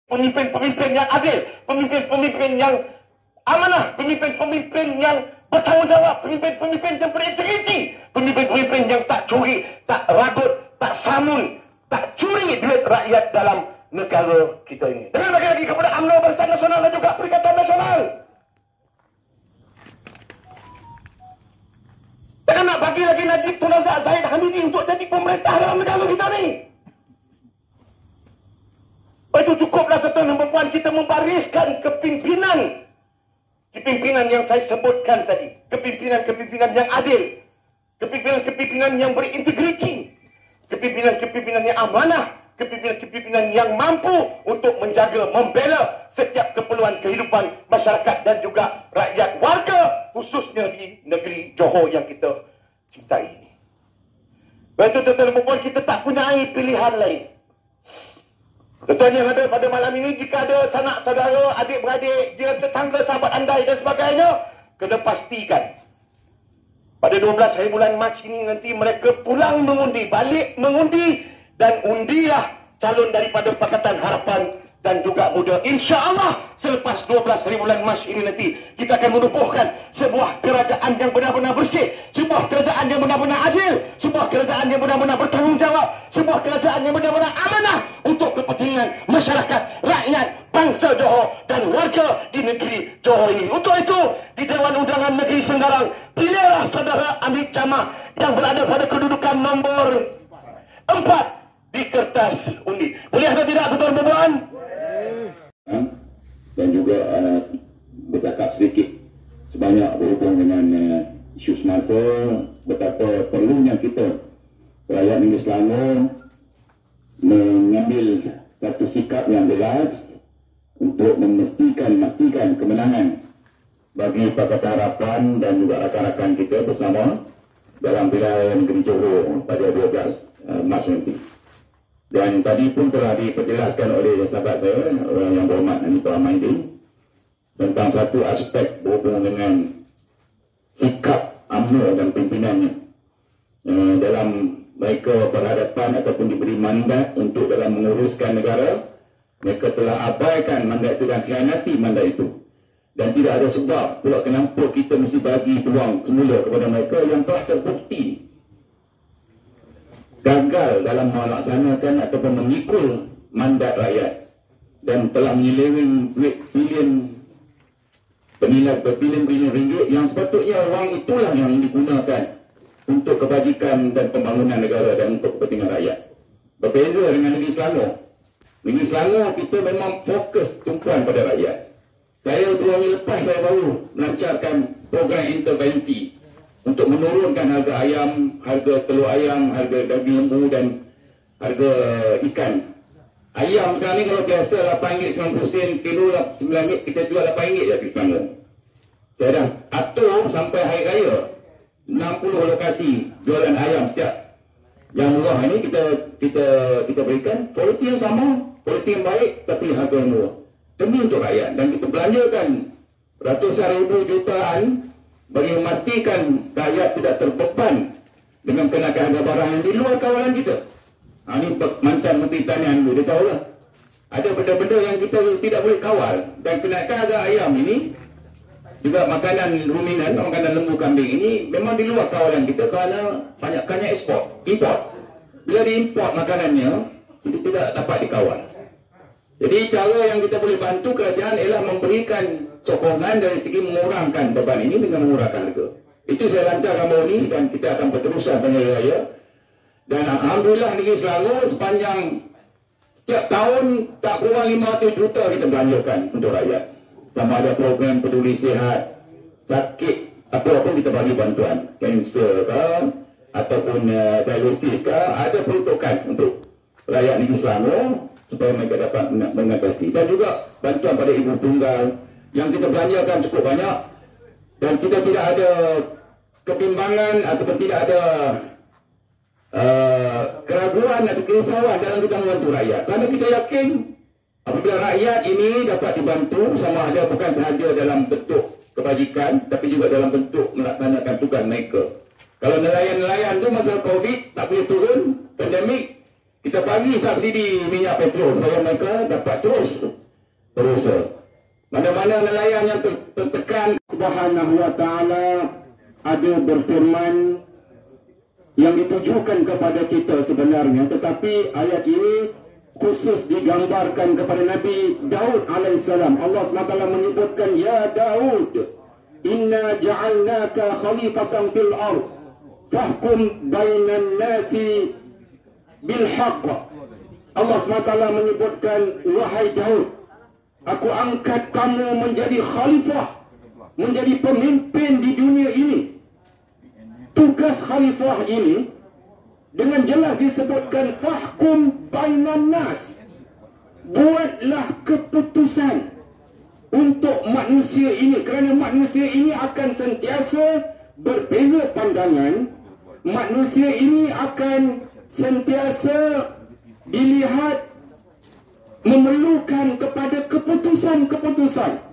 pemimpin-pemimpin yang adil, pemimpin-pemimpin yang amanah, pemimpin-pemimpin yang bertanggungjawab, pemimpin-pemimpin yang berintegriti, pemimpin-pemimpin yang tak curi, tak ragut, tak samun, tak curi duit rakyat dalam negara kita ini. Dengan lagi kepada UMNO Barisan Nasional dan juga Perikatan Nasional. Jangan nak bagi lagi Najib Tun Razak Zahid Hamidi untuk jadi pemerintah dalam negara kita ni. Itu cukuplah tuan-tuan dan puan, kita membariskan kepimpinan yang saya sebutkan tadi. Kepimpinan yang adil. Kepimpinan yang berintegriti. Kepimpinan yang amanah. Kepimpinan yang mampu untuk menjaga, membela setiap keperluan kehidupan masyarakat dan juga rakyat warga, khususnya di negeri Johor yang kita cintai ini. Betul tuan-tuan dan puan, kita tak punya pilihan lain. Tuan yang ada pada malam ini, jika ada sanak saudara, adik-beradik, jiran tetangga, sahabat andai dan sebagainya, kena pastikan pada 12 hari bulan Mac ini nanti mereka pulang mengundi, balik mengundi, dan undilah calon daripada Pakatan Harapan dan juga Muda. InsyaAllah selepas 12 hari bulan Mac ini nanti kita akan menubuhkan sebuah kerajaan yang benar-benar bersih, sebuah kerajaan yang benar-benar adil, sebuah kerajaan yang benar-benar bertanggungjawab, sebuah kerajaan yang benar-benar amanah untuk kepentingan masyarakat, rakyat, bangsa Johor dan warga di negeri Johor ini. Untuk itu, di Dewan Undangan Negeri Senggarang, pilihlah saudara Amit Jamah yang berada pada kedudukan nombor 4 di kertas undi. Boleh atau tidak tuan-tuan dan puan? Dan juga bercakap sedikit sebanyak berhubung dengan isu semasa, betapa perlunya kita rakyat negeri Selangor mengambil satu sikap yang jelas untuk memastikan kemenangan bagi Pakatan Harapan dan juga rakan-rakan kita bersama dalam pilihan negeri Johor pada 12 Mac nanti. Dan tadi pun telah diperjelaskan oleh sahabat saya, orang yang berhormat Anita Ahmadi, tentang satu aspek berhubung dengan sikap UMNO dan pimpinannya dalam mereka berhadapan ataupun diberi mandat untuk dalam menguruskan negara. Mereka telah abaikan mandat itu dan khianati mandat itu. Dan tidak ada sebab pula kenapa kita mesti bagi peluang semula kepada mereka yang telah terbukti gagal dalam melaksanakan ataupun memikul mandat rakyat dan telah menyeleweng duit berbilion-bilion ringgit yang sepatutnya wang itulah yang digunakan untuk kebajikan dan pembangunan negara dan untuk kepentingan rakyat. Berbeza dengan negeri Selangor. Negeri Selangor kita memang fokus tumpuan pada rakyat. Saya 2 minggu lepas saya baru melancarkan program intervensi untuk menurunkan harga ayam, harga telur ayam, harga daging lembu dan harga ikan. Ayam sekarang ni kalau biasa RM8.90 kilo, RM9 kita jual RM8 je di Selangor. Saya dah atur sampai hari raya 60 lokasi jualan ayam setiap. Yang murah ini kita berikan kualiti yang sama, kualiti yang baik tapi harga yang murah. Demi untuk rakyat, dan kita belanjakan ratusan ribu jutaan bagi memastikan rakyat tidak terbeban dengan kenaikan harga barang yang di luar kawalan kita. Ini mantan Menteri Pertanian dulu, dia tahulah. Ada benda-benda yang kita tidak boleh kawal. Dan kenaikan harga ayam ini, juga makanan ruminan, makanan lembu kambing ini memang di luar kawalan kita kerana banyakkannya import. Bila diimport makanannya, kita tidak dapat dikawal. Jadi cara yang kita boleh bantu kerajaan ialah memberikan sokongan dari segi mengurangkan beban ini dengan mengurangkan harga. Itu saya lancarkan baru ini dan kita akan berterusan pada raya. Dan alhamdulillah negeri Selangor sepanjang setiap tahun tak kurang 500 juta kita belanjakan untuk rakyat. Sama ada program peduli sihat, sakit, apa-apa kita bagi bantuan. Kanser ke, ataupun dialisis ke, ada peruntukan untuk rakyat negeri Selangor supaya mereka dapat mengatasi. Dan juga bantuan pada ibu tunggal yang kita belanjakan cukup banyak. Dan kita tidak ada kebimbangan ataupun tidak ada keraguan atau kerisauan dalam kita membantu rakyat. Kerana kita yakin apabila rakyat ini dapat dibantu, sama ada bukan sahaja dalam bentuk kebajikan, tapi juga dalam bentuk melaksanakan tugas mereka. Kalau nelayan-nelayan tu masa COVID tak boleh turun, pandemik, Kita bagi subsidi minyak petrol supaya mereka dapat terus berusaha. Mana-mana nelayan yang tertekan. Subhanahu wa ta'ala ada berfirman yang ditujukan kepada kita sebenarnya, tetapi ayat ini khusus digambarkan kepada Nabi Daud alaihissalam. Allah SWT menyebutkan, Ya Daud, inna ja'alnaka khalifatan fil ard fahkum bainan nasi bil haqq. Allah SWT menyebutkan, wahai Daud, aku angkat kamu menjadi khalifah, menjadi pemimpin di dunia ini. Tugas khalifah ini dengan jelas disebutkan, fahkum bainan nas, buatlah keputusan untuk manusia ini, kerana manusia ini akan sentiasa berbeza pandangan. Manusia ini akan sentiasa dilihat memerlukan kepada keputusan-keputusan.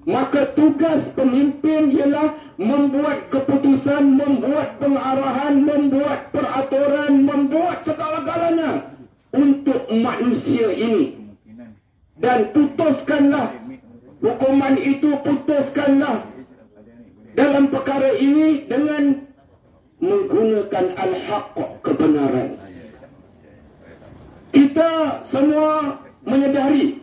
Maka tugas pemimpin ialah membuat keputusan, membuat pengarahan, membuat peraturan, membuat segala-galanya untuk manusia ini. Dan putuskanlah hukuman itu, putuskanlah dalam perkara ini dengan menggunakan al-haq, kebenaran. Kita semua menyedari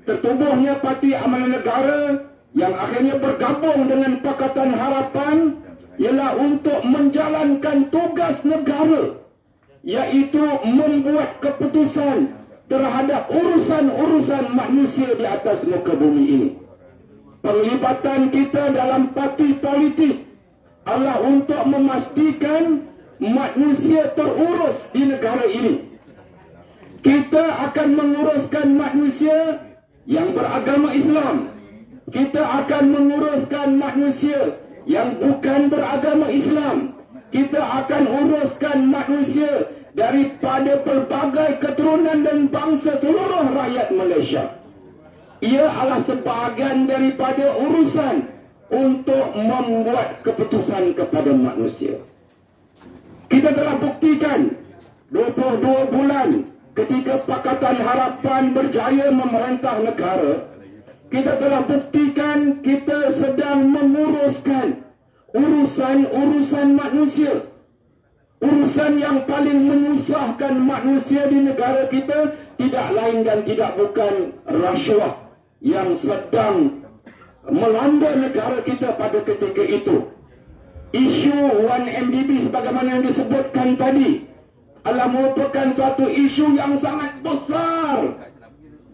tertubuhnya Parti Amanah Negara yang akhirnya bergabung dengan Pakatan Harapan ialah untuk menjalankan tugas negara, iaitu membuat keputusan terhadap urusan-urusan manusia di atas muka bumi ini. Penglibatan kita dalam parti politik adalah untuk memastikan manusia terurus di negara ini. Kita akan menguruskan manusia yang beragama Islam. Kita akan menguruskan manusia yang bukan beragama Islam. Kita akan uruskan manusia daripada pelbagai keturunan dan bangsa seluruh rakyat Malaysia. Ia adalah sebahagian daripada urusan untuk membuat keputusan kepada manusia. Kita telah buktikan 22 bulan ketika Pakatan Harapan berjaya memerintah negara, kita telah buktikan kita sedang menguruskan urusan-urusan manusia. Urusan yang paling menyusahkan manusia di negara kita tidak lain dan tidak bukan rasuah yang sedang melanda negara kita pada ketika itu. Isu 1MDB sebagaimana yang disebutkan tadi adalah merupakan satu isu yang sangat besar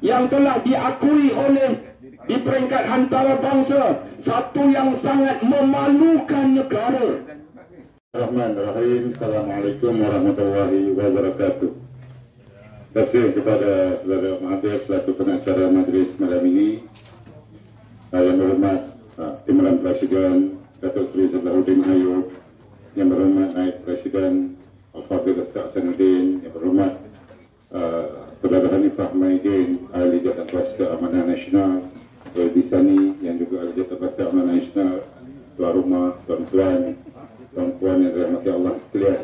yang telah diakui oleh di peringkat antarabangsa, satu yang sangat memalukan negara. Bismillahirrahmanirrahim. Assalamualaikum warahmatullahi wabarakatuh. Terima kasih kepada saudara Mahathir selaku pengacara majlis malam ini. Yang berhormat Timbalan Presiden Datuk Seri Salahuddin Ayub, yang berhormat Naib Presiden Al-Fadhil Ustaz Hasanuddin, yang berhormat Saudara Hanifah Maidin, Ahli Jawatankuasa Amanah Nasional, di Sani, yang juga Ahli Jawatankuasa Amanah Nasional, tuan rumah, tuan-tuan, tuan-puan yang dirahmati Allah sekalian.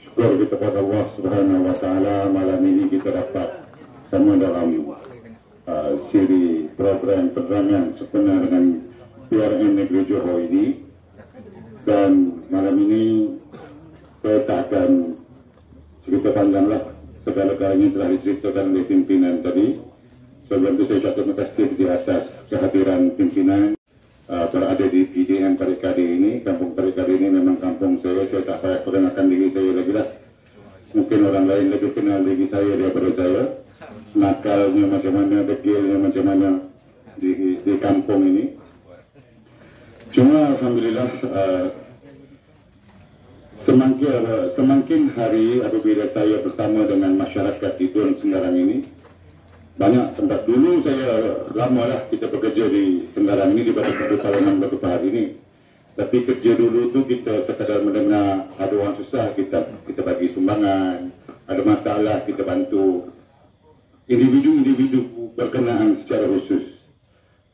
Syukur kita kepada Allah Subhanahu wa taala, malam ini kita dapat sama dalam siri program penerangan sebenar dengan PRN Negeri Johor ini. Dan malam ini saya tak akan cerita panjanglah, segala-galanya telah diceritakan oleh pimpinan tadi. Sebelum itu saya ucap terima kasih di atas kehadiran pimpinan berada di PDM Parikadi ini. Kampung Parikadi ini memang kampung saya tak payah perkenalkan diri saya lagi lah. Mungkin orang lain lebih kenal diri saya daripada saya. Nakalnya macam mana, degilnya macam mana di kampung ini. Cuma Alhamdulillah, semakin hari apabila saya bersama dengan masyarakat di Dun Senggarang ini, banyak tempat dulu saya lamalah kita bekerja di Senggarang ini, di Batu Parlemen Batu Pahat ini. Tapi kerja dulu tu kita sekadar mendengar ada orang susah, kita bagi sumbangan, ada masalah kita bantu individu-individu berkenaan secara khusus.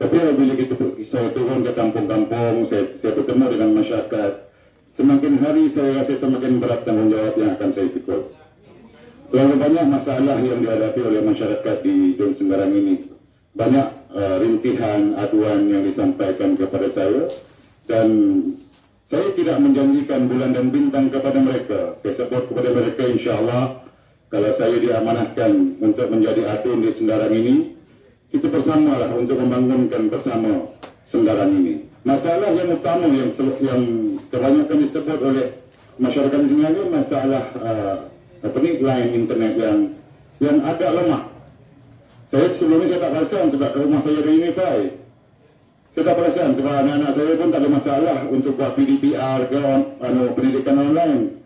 Tapi apabila saya turun ke kampung-kampung, saya bertemu dengan masyarakat, semakin hari saya rasa semakin berat tanggungjawab yang akan saya pikul. Terlalu banyak masalah yang dihadapi oleh masyarakat di Dun Senggarang ini. Banyak rintihan, aduan yang disampaikan kepada saya, dan saya tidak menjanjikan bulan dan bintang kepada mereka. Saya sebut kepada mereka, insya-Allah kalau saya diamanahkan untuk menjadi adun di Senggarang ini, kita bersamalah untuk membangunkan bersama Senggarang ini. Masalah yang utama yang kebanyakan disebut oleh masyarakat di sini ini masalah line internet yang agak lemah. Saya sebelumnya saya tak perasan sebab rumah saya ada Unify. Saya tak perasan sebab anak-anak saya pun tak ada masalah untuk buat PDPR ke pendidikan online.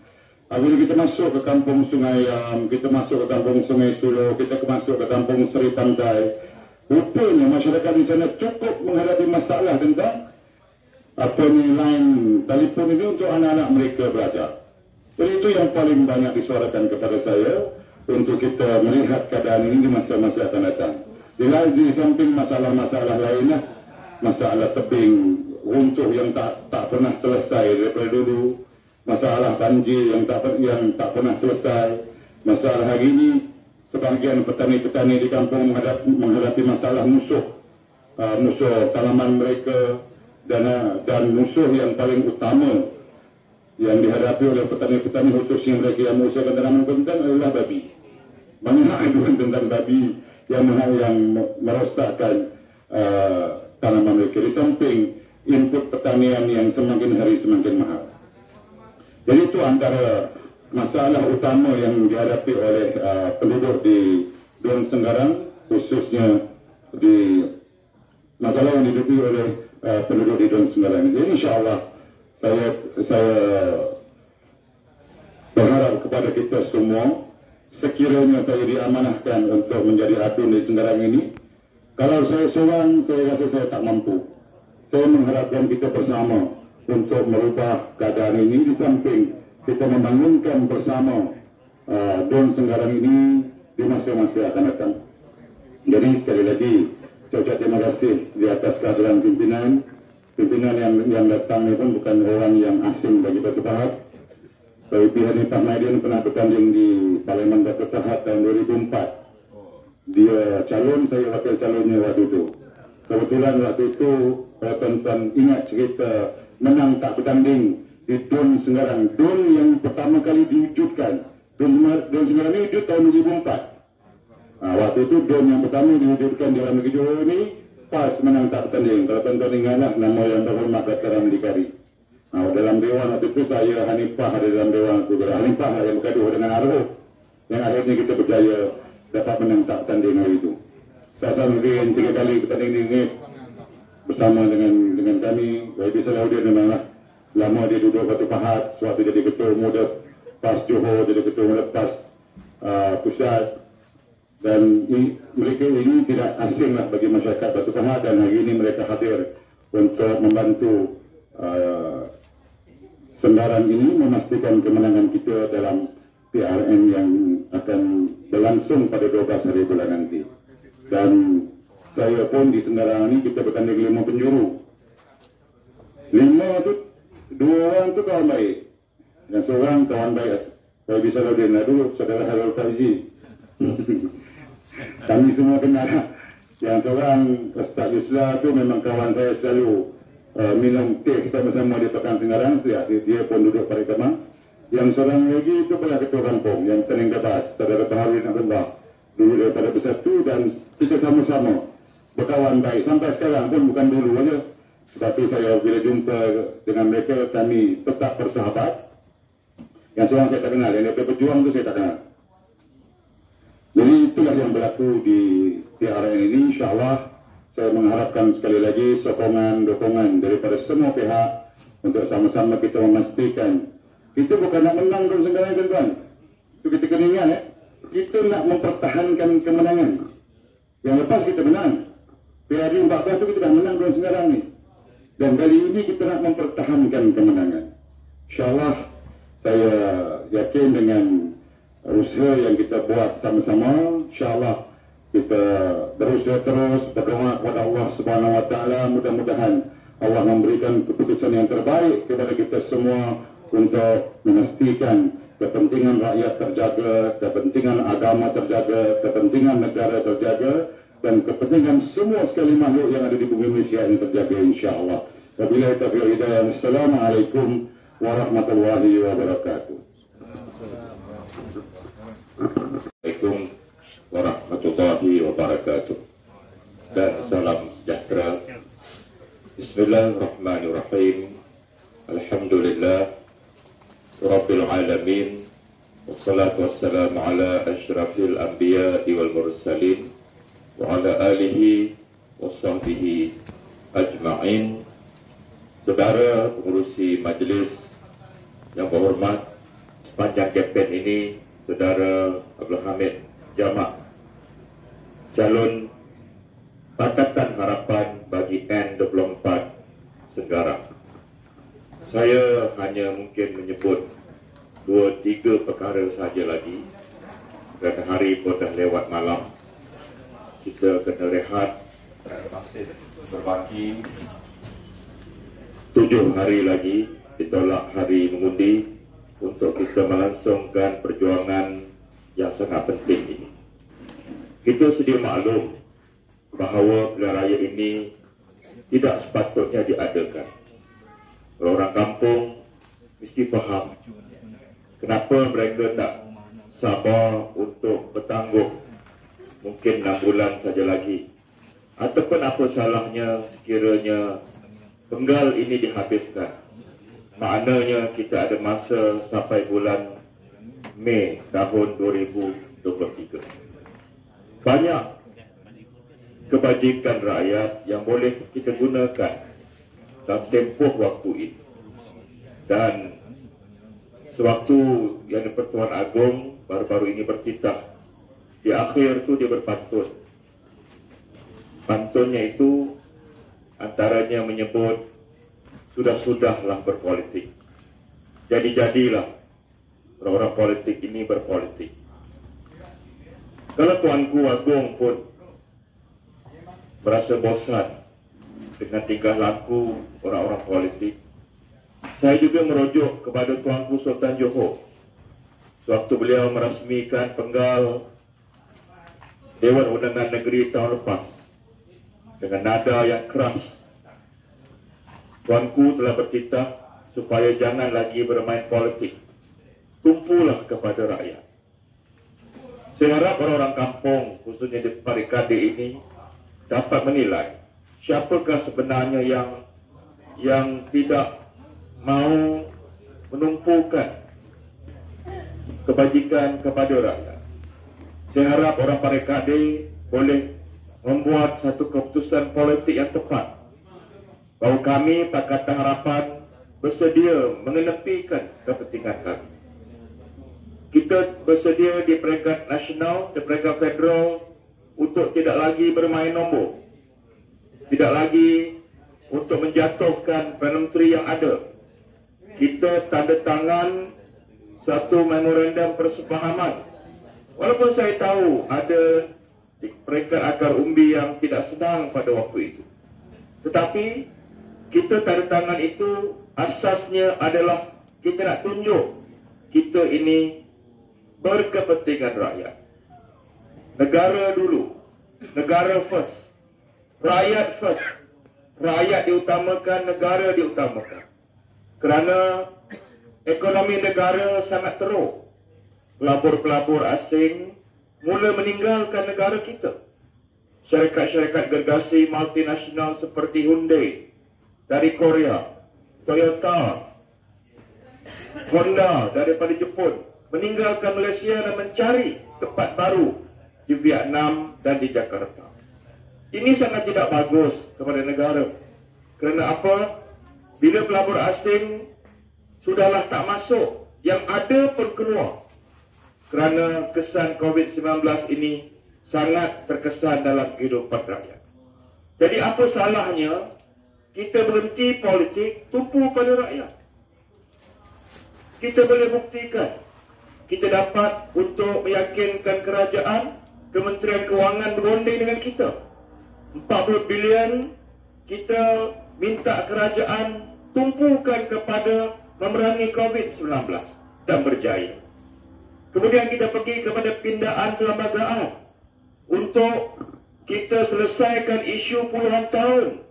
Apabila kita masuk ke kampung Sungai Ayam, kita masuk ke kampung Sungai Sulo, kita masuk ke kampung Seri Pantai, rupanya masyarakat di sana cukup menghadapi masalah tentang line telefon ini untuk anak-anak mereka belajar. Jadi itu yang paling banyak disuarakan kepada saya untuk kita melihat keadaan ini di masa-masa akan datang. Di samping masalah-masalah lainnya, masalah tebing runtuh yang tak pernah selesai daripada dulu, masalah banjir yang tak pernah selesai, masalah hari ini sebahagian petani-petani di kampung menghadapi masalah musuh tanaman mereka, dan musuh yang paling utama yang dihadapi oleh petani-petani khususnya mereka yang mengusahakan tanaman konten adalah babi. Banyak aduan tentang babi yang merosakkan tanaman mereka, di samping input pertanian yang semakin hari semakin mahal. Jadi itu antara masalah utama yang dihadapi oleh penduduk di Dun Senggarang, khususnya di masalah yang dihadapi oleh penduduk di Dun Senggarang. Jadi insya-Allah saya berharap kepada kita semua, sekiranya saya diamanahkan untuk menjadi adun di Senggarang ini, kalau saya seorang, saya rasa saya tak mampu. Saya mengharapkan kita bersama untuk merubah keadaan ini, di samping kita membangunkan bersama Dun Senggarang ini di masa-masa akan datang. Jadi sekali lagi saya ucap terima kasih di atas kehadiran pimpinan yang datang ini pun bukan orang yang asing bagi Batu Pahat. Pak Hanifah Maidin pernah bertanding di Parlimen Batu Pahat tahun 2004. Dia calon, saya wakil calonnya waktu itu. Kebetulan waktu itu kalau tuan-tuan ingat cerita menang tak bertanding di Dun Senggarang, Dun yang pertama kali diwujudkan. Dun Senggarang ini wujud tahun 2004. Waktu itu Dun yang pertama diwujudkan di dalam negeri Johor ini pas menang tak bertanding. Kalau tuan-tuan ingatlah nama yang berhormat Dr. Ramli Kari. Dalam dewan waktu itu saya Hanifah ada dalam dewan itu. Hanifah lah yang bergaduh dengan Arif, yang akhirnya kita berjaya dapat menang tak bertanding hari itu. Saya Nurdin 3 kali bertanding ini bersama dengan kami. YB Salahuddin memanglah lama dia duduk Batu Pahat, sewaktu jadi ketua muda PAS Johor, jadi ketua muda PAS pusat. Dan mereka ini tidak asing lah bagi masyarakat Batu Pahat, dan hari ini mereka hadir untuk membantu Senggarang ini memastikan kemenangan kita dalam PRN yang akan berlangsung pada 12 hari bulan nanti. Dan saya pun di Senggarang ini kita bertanding 5 penjuru. 5 tu, 2 orang tu kawan baik, yang seorang kawan baik saya bisa Salahuddin dulu, saudara Halal Faizi. Kami semua kenal. Yang seorang Ustaz Yusla tu memang kawan saya selalu minum teh sama-sama di Pekan Senggarang. Dia pun duduk pada Kemang. Yang seorang lagi itu pernah ketua kampung yang Tening Gabas, saudara Baharudin Abdullah, dulu daripada Bersatu, dan kita sama-sama berkawan baik sampai sekarang pun, bukan dulu aja. Sebab itu saya bila jumpa dengan mereka kami tetap bersahabat. Yang seorang saya tak kenal, yang daripada berjuang itu saya tak kenal. Jadi itulah yang berlaku di PRN ini. InsyaAllah saya mengharapkan sekali lagi sokongan-dukungan daripada semua pihak untuk sama-sama kita memastikan kita bukan nak menang Dun Senggarang, tuan-tuan. Itu kita kena ingat ya. Kita nak mempertahankan kemenangan. Yang lepas kita menang. PRD 14 itu kita dah menang Dun Senggarang ni. Dan kali ini kita nak mempertahankan kemenangan. InsyaAllah saya yakin dengan usaha yang kita buat sama-sama, InsyaAllah kita berusaha terus, berdoa kepada Allah Subhanahu Wa Taala, mudah-mudahan Allah memberikan keputusan yang terbaik kepada kita semua untuk memastikan kepentingan rakyat terjaga, kepentingan agama terjaga, kepentingan negara terjaga, dan kepentingan semua sekali makhluk yang ada di bumi Malaysia ini terjaga insya-Allah. Wabillahi taufiq wal hidayah. Assalamualaikum warahmatullahi wabarakatuh. Assalamualaikum warahmatullahi wabarakatuh. Dan salam sejahtera. Bismillahirrahmanirrahim. Alhamdulillah Rabbil alamin. Wassalatu wassalamu ala asyrafil anbiya'i wal mursalin wa ala alihi wa sahbihi ajma'in. Saudara pengurusi majlis yang berhormat, sepanjang kempen ini Saudara Abdul Hamid Jamak, calon Pakatan Harapan bagi N24 Segarang. Saya hanya mungkin menyebut 2-3 perkara saja lagi, kerana hari pun dah lewat malam. Kita kena rehat, masih berbaki 7 hari lagi ditolak hari mengundi untuk kita melangsungkan perjuangan yang sangat penting ini. Kita sedia maklum bahawa pilihan raya ini tidak sepatutnya diadakan. Orang kampung mesti faham kenapa mereka tak sabar untuk bertangguh mungkin 6 bulan saja lagi, ataupun apa salahnya sekiranya penggal ini dihabiskan. Maknanya kita ada masa sampai bulan Mei tahun 2023. Banyak kebajikan rakyat yang boleh kita gunakan dalam tempoh waktu ini. Dan sewaktu yang di-Pertuan Agong baru-baru ini bertitah, di akhir tu dia berpantun. Pantunnya itu antaranya menyebut, sudah-sudahlah berpolitik. Jadi-jadilah orang-orang politik ini berpolitik. Kalau Tuanku Agong pun merasa bosan dengan tingkah laku orang-orang politik, saya juga merujuk kepada Tuanku Sultan Johor sewaktu beliau merasmikan penggal Dewan Undangan Negeri tahun lepas dengan nada yang keras. Tuanku telah bertitah supaya jangan lagi bermain politik, tumpulah kepada rakyat. Saya harap orang-orang kampung, khususnya di Parikade ini, dapat menilai siapakah sebenarnya yang tidak mau menumpukan kebajikan kepada rakyat. Saya harap orang Parikade boleh membuat satu keputusan politik yang tepat, bahawa kami Pakatan Harapan bersedia mengenepikan kepentingan kami. Kita bersedia di peringkat nasional, di peringkat federal, untuk tidak lagi bermain nombor, tidak lagi untuk menjatuhkan Perdana Menteri yang ada. Kita tanda tangan satu memorandum persefahaman. Walaupun saya tahu ada di peringkat akar umbi yang tidak senang pada waktu itu, tetapi kita tanda tangan itu asasnya adalah kita nak tunjuk kita ini berkepentingan rakyat. Negara dulu, negara first, rakyat first. Rakyat diutamakan, negara diutamakan. Kerana ekonomi negara sangat teruk. Pelabur-pelabur asing mula meninggalkan negara kita. Syarikat-syarikat gergasi multinasional seperti Hyundai dari Korea, Toyota, Honda daripada Jepun meninggalkan Malaysia dan mencari tempat baru di Vietnam dan di Jakarta. Ini sangat tidak bagus kepada negara. Kerana apa? Bila pelabur asing sudahlah tak masuk, yang ada pun keluar. Kerana kesan COVID-19 ini sangat terkesan dalam kehidupan rakyat. Jadi apa salahnya kita berhenti politik, tumpu pada rakyat. Kita boleh buktikan. Kita dapat untuk meyakinkan kerajaan, Kementerian Kewangan berunding dengan kita. 40 bilion kita minta kerajaan tumpukan kepada memerangi COVID-19 dan berjaya. Kemudian kita pergi kepada pindaan perlembagaan untuk kita selesaikan isu puluhan tahun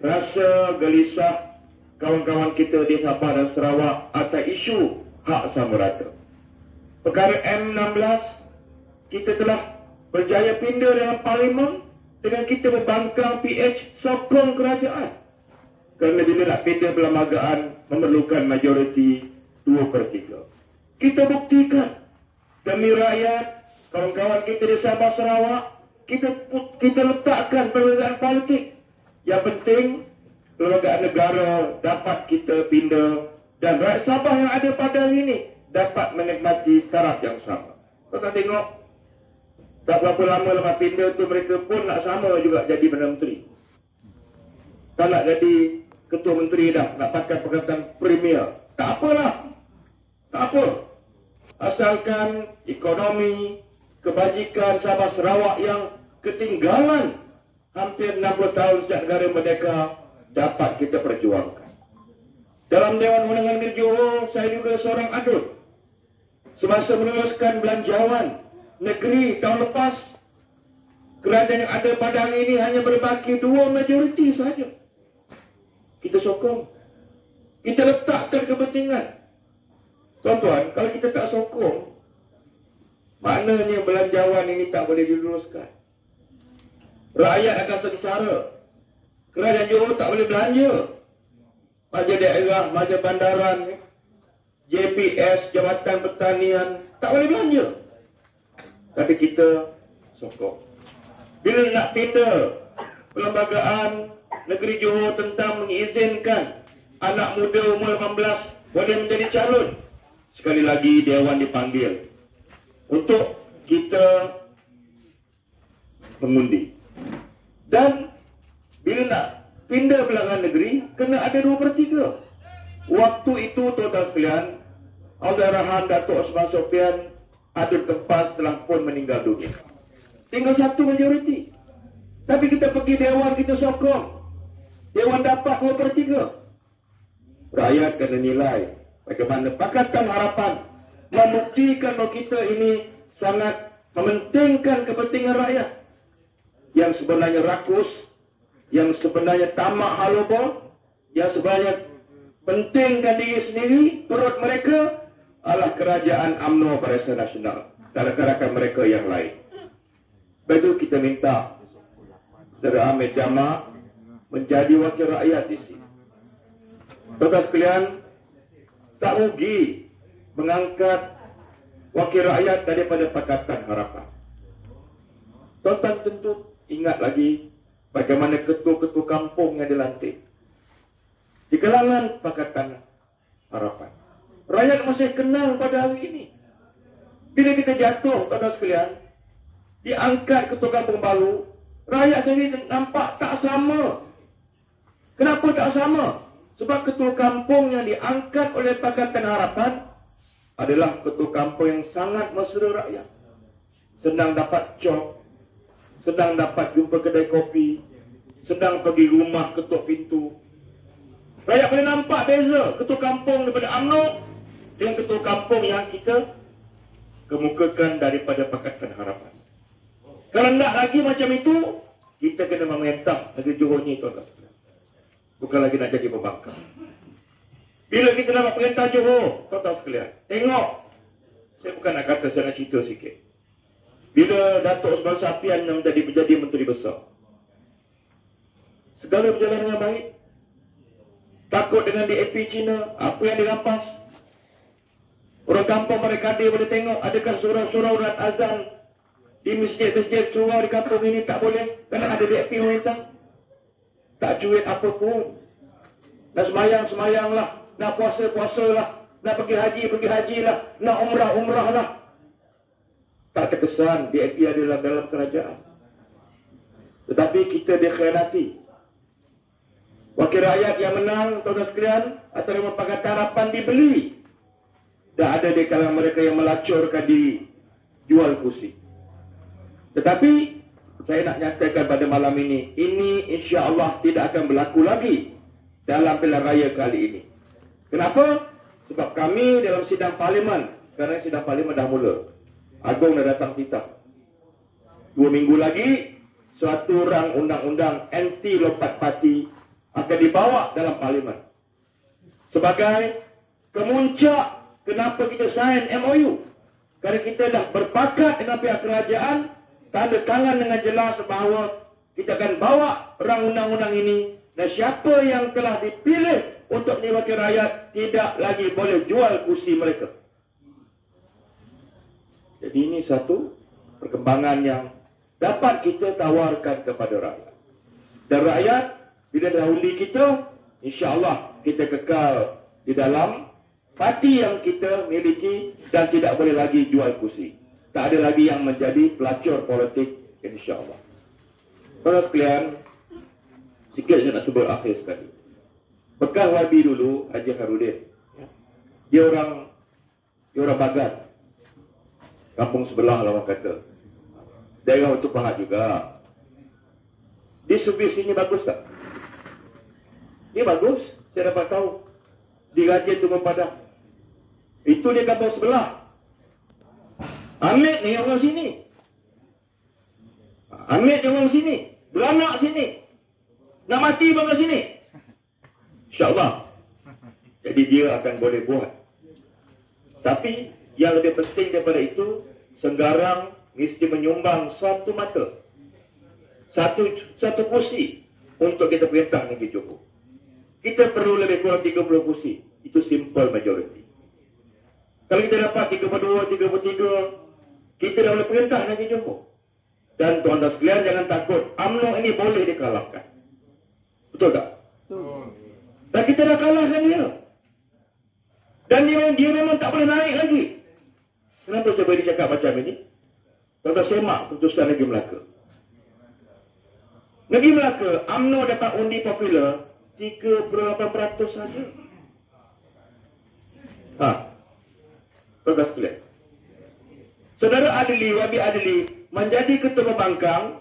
rasa gelisah kawan-kawan kita di Sabah dan Sarawak atas isu hak sama rata. Perkara M16 kita telah berjaya pindah dalam parlimen dengan kita membangkang PH sokong kerajaan. Kerana bila nak pindah perlembagaan memerlukan majoriti 2/3. Kita buktikan demi rakyat, kawan-kawan kita di Sabah Sarawak, kita letakkan perbezaan politik. Yang penting perlembagaan negara dapat kita pindah dan rakyat Sabah yang ada pada hari ini dapat menikmati taraf yang sama. Kau tak tengok, tak berapa lama lepas pindah tu mereka pun nak sama juga jadi Perdana Menteri. Tak nak jadi Ketua Menteri dah, nak pakai perkataan Premier. Tak apalah, tak apa. Asalkan ekonomi, kebajikan Sabah Sarawak yang ketinggalan hampir 60 tahun sejak negara merdeka dapat kita perjuangkan. Dalam Dewan Undangan Negeri Johor, saya juga seorang adut. Semasa meneruskan belanjawan negeri tahun lepas, kerajaan yang ada pada hari ini hanya berbaki 2 majoriti saja. Kita sokong, kita letakkan kepentingan. Tuan-tuan, kalau kita tak sokong, maknanya belanjawan ini tak boleh diluruskan. Rakyat akan sengsara. Kerajaan Johor tak boleh belanja. Majlis daerah, majlis bandaran, JPS, Jabatan Pertanian, tak boleh belanja. Tapi kita sokong. Bila nak pindah perlembagaan negeri Johor tentang mengizinkan anak muda umur 18 boleh menjadi calon, sekali lagi Dewan dipanggil untuk kita mengundi. Dan bila nak pindah perlembagaan negeri, kena ada 2/3. Waktu itu, tuan-tuan sekalian, Allahyarham Datuk Osman Sophian Adut Kempas telah pun meninggal dunia. Tinggal 1 majoriti. Tapi kita pergi Dewan, kita sokong. Dewan dapat 2/3. Rakyat kena nilai bagaimana Pakatan Harapan membuktikan bahawa kita ini sangat mementingkan kepentingan rakyat. Yang sebenarnya rakus, yang sebenarnya tamak halobo, yang sebenarnya pentingkan diri sendiri, perut mereka adalah kerajaan UMNO Barisan Nasional dan rakan-rakan mereka yang lain. Begitu kita minta Saudara Ahmed Jamak menjadi wakil rakyat di sini. Tuan-tuan sekalian, tak rugi mengangkat wakil rakyat daripada Pakatan Harapan. Tuan-tuan tentu ingat lagi bagaimana ketua-ketua kampung yang dilantik di kalangan Pakatan Harapan. Rakyat masih kenal pada hari ini. Bila kita jatuh, tuan-tuan sekalian, diangkat ketua kampung baru, rakyat sendiri nampak tak sama. Kenapa tak sama? Sebab ketua kampung yang diangkat oleh Pakatan Harapan adalah ketua kampung yang sangat mesra rakyat. Senang dapat job, senang dapat jumpa kedai kopi, senang pergi rumah ketuk pintu. Rakyat boleh nampak beza ketua kampung daripada UMNO dengan ketua kampung yang kita kemukakan daripada Pakatan Harapan. Kalau nak lagi macam itu, kita kena memerintah negeri Johor ni, tuan-tuan. Bukan lagi nak jadi pembangkang. Bila kita dapat perintah Johor, tuan-tuan sekalian, tengok. Saya bukan nak kata, saya nak cerita sikit. Bila Datuk Osman Sophian yang menjadi Menteri Besar, segala berjalan dengan baik. Takut dengan DAP Cina, apa yang dirampas. Orang kampung mereka dia boleh tengok, adakah surau-surau dan azan di masjid-masjid surau di kampung ini tak boleh, kerana ada DAP pemerintah. Tak cuit apa pun. Nak semayang lah, nak puasa lah, nak pergi haji lah, nak umrah lah. Tak terkesan DAP adalah dalam kerajaan. Tetapi kita dikhianati. Wakil rakyat yang menang, tuan-tuan sekalian, atau dengan Pakatan Harapan dibeli. Dah ada di kalangan mereka yang melacurkan diri, jual kursi. Tetapi saya nak nyatakan pada malam ini insya-Allah tidak akan berlaku lagi dalam pilihan raya kali ini. Kenapa? Sebab kami dalam sidang parlimen sekarang sidang parlimen dah mula. Agong dah datang titah. 2 minggu lagi, suatu rang undang-undang anti lompat parti akan dibawa dalam parlimen. Sebagai kemuncak kenapa kita sign MOU. Kerana kita dah berpakat dengan pihak kerajaan, tanda tangan dengan jelas bahawa kita akan bawa rang undang-undang ini, dan siapa yang telah dipilih untuk menjadi wakil rakyat tidak lagi boleh jual kursi mereka. Jadi ini satu perkembangan yang dapat kita tawarkan kepada rakyat. Dan rakyat bila dah undi kita, insya-Allah kita kekal di dalam parti yang kita miliki dan tidak boleh lagi jual kursi. Tak ada lagi yang menjadi pelacur politik, insya-Allah. Para sekalian, sikit saya nak sebut akhir sekali. Bekas YB dulu, Haji Harudin. Dia orang Bagan. Kampung sebelah lah orang kata. Daerah Batu Pahat juga. Di servis ini bagus tak? Dia bagus, saya dapat tahu. Di Raja Tunggul Padang. Itu dia kampung sebelah. Amit ni orang sini. Amit ni orang sini. Beranak sini. Nak mati pun kat sini. InsyaAllah. Jadi dia akan boleh buat. Tapi yang lebih penting daripada itu, Senggarang mesti menyumbang suatu mata, satu kursi untuk kita perintah Negeri Johor. Kita perlu lebih kurang 30 kursi. Itu simple majority. Kalau kita dapat 32, 33, kita dah boleh perintah Negeri Johor. Dan tuan-tuan sekalian, jangan takut, UMNO ini boleh dikalahkan. Betul tak? Dan kita dah kalahkan dia. Dan dia memang tak boleh naik lagi. Kenapa saya boleh cakap macam ini? Tuan-tuan semak keputusan Negeri Melaka. Negeri Melaka, UMNO dapat undi popular 3.8% saja. Tuan-tuan sekalian, Saudara Adli, Wabi Adli menjadi Ketua Pembangkang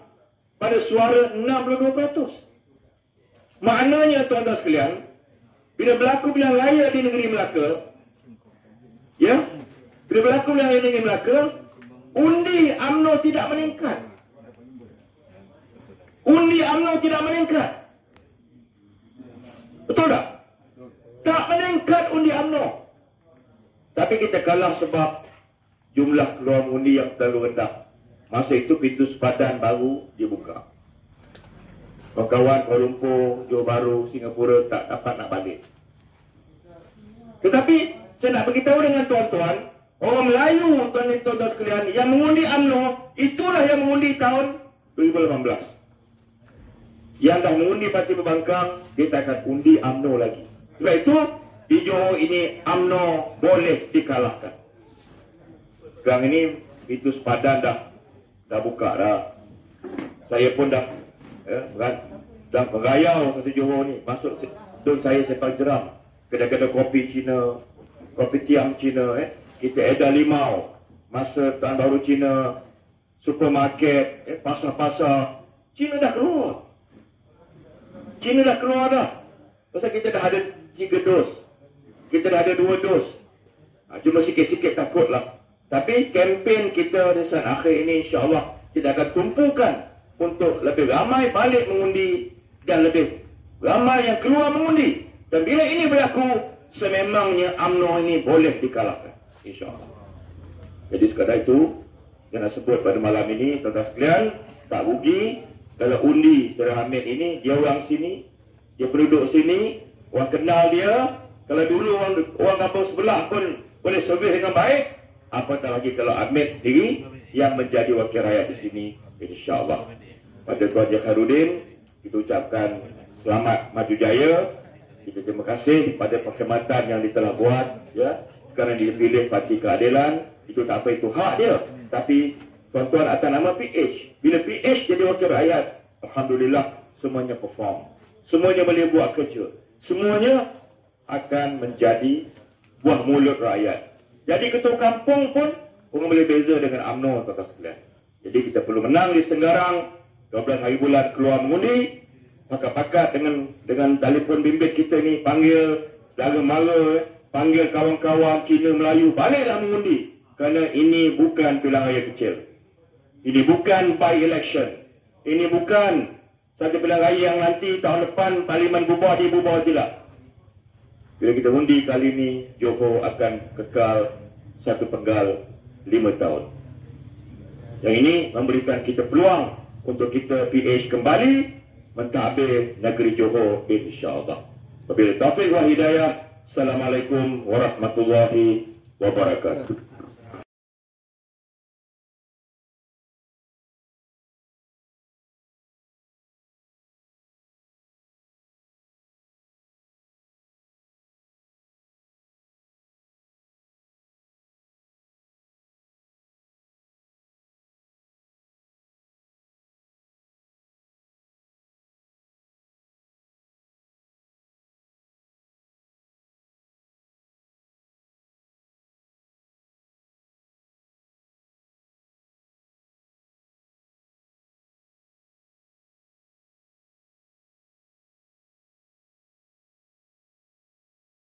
pada suara 62%. Maknanya tuan-tuan sekalian, bila berlaku pilihan raya di negeri Melaka, bila berlaku pilihan raya di negeri Melaka, undi UMNO tidak meningkat. Undi UMNO tidak meningkat. Betul tak? Tak meningkat undi UMNO. Tapi kita kalah sebab jumlah keluar undi yang terlalu rendah. Masa itu pintu sepadan baru dibuka. Kawan-kawan Kuala Lumpur, Johor Bahru, Singapura tak dapat nak balik. Tetapi saya nak beritahu dengan tuan-tuan, orang Melayu, tuan-tuan sekalian, yang mengundi UMNO, itulah yang mengundi tahun 2018. Yang dah mengundi Parti Pembangkang, dia tak akan undi UMNO lagi. Sebab itu, di Johor ini UMNO boleh dikalahkan. Sekarang ini pintu sepadan dah buka dah. Saya pun dah bergayau kata Johor ni. Masuk don saya paling geram. Kedai-kedai kopi Cina, kopi tiam Cina, kita edar limau. Masa Tahun Baru Cina, supermarket, pasar-pasar, Cina dah keluar. Cina dah keluar dah. Pasal kita dah ada 3 dos. Kita dah ada 2 dos. Cuma sikit-sikit takutlah. Tapi kempen kita di saat akhir ini, insya-Allah kita akan tumpukan untuk lebih ramai balik mengundi dan lebih ramai yang keluar mengundi. Dan bila ini berlaku, sememangnya UMNO ini boleh dikalahkan, insya-Allah. Jadi sekadar itu yang nak sebut pada malam ini, tuan-tuan sekalian, tak rugi kalau undi Saudara Hamid ini, dia orang sini, dia penduduk sini, orang kenal dia. Kalau dulu orang kampung sebelah pun boleh servis dengan baik, apatah lagi kalau Ahmed sendiri yang menjadi wakil rakyat di sini, insya-Allah. Pada Tuan Haji Harudin, kita ucapkan selamat maju jaya. Kita terima kasih pada perkhidmatan yang dia telah buat. Sekarang dia pilih Parti Keadilan, itu tak apa, itu hak dia. Tapi tuan-tuan atas nama PH, bila PH jadi wakil rakyat, alhamdulillah semuanya perform, semuanya boleh buat kerja, semuanya akan menjadi buah mulut rakyat. Jadi ketua kampung pun orang boleh beza dengan UMNO, tuan-tuan sekalian. Jadi kita perlu menang di Senggarang, 12 hari bulan keluar mengundi. Pakat-pakat dengan telefon bimbit kita ni, panggil saudara mara, panggil kawan-kawan Cina Melayu baliklah mengundi, kerana ini bukan pilihan raya kecil. Ini bukan by election. Ini bukan satu pilihan raya yang nanti tahun depan parlimen bubar tidak. Bila kita undi kali ini, Johor akan kekal satu penggal 5 tahun. Yang ini memberikan kita peluang untuk kita PH kembali mentadbir negeri Johor, insya-Allah. Wabillahi taufiq wal hidayah. Assalamualaikum warahmatullahi wabarakatuh.